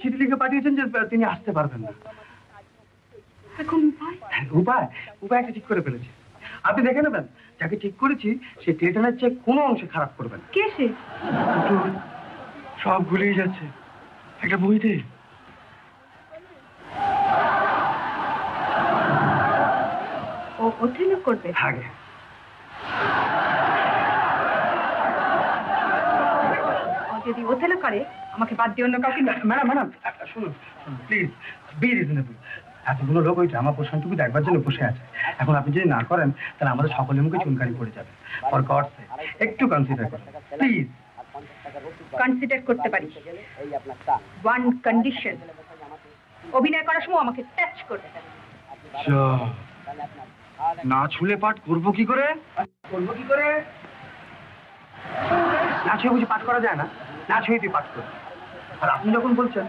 চিঠি লিখে পাঠিয়েছেন যে তিনি আসতে পারবেন না। এখন উপায়? উপায় উপায় একটা ঠিক করে ফেলেছি। আপনি দেখে নেবেন, যাকে ঠিক করেছি সে টেটানের চেয়ে কোনো অংশে খারাপ করবে না। কে সে? সব ভুলেই যাচ্ছে একটা বইতে। ও ওথেলো করবে? আগে ও যদি ওথেলো করে আমাকে বাদ দিয়ে অন্য কাউকে না। ম্যাডাম ম্যাডাম শুনুন প্লিজ, বি রিজনেবল। এতগুলো লোক ওই ড্রামা পোর্শনটুকু দেখবার জন্য বসে আছে। এখন আপনি যদি না করেন তাহলে আমাদের সকলের মুখে চুনকারি পড়ে যাবে। ফর গড সেক একটু কনসিডার করুন প্লিজ। কনসিডার করতে পারি, ওয়ান কন্ডিশন, অভিনয় করার সময় আমাকে টাচ করবে। না ছুলে পাঠ করবো কি করে? না ছুঁয়ে বুঝি পাঠ করা যায় না? না ছুঁয়ে তুই পাঠ কর। আর আপনি যখন বলছেন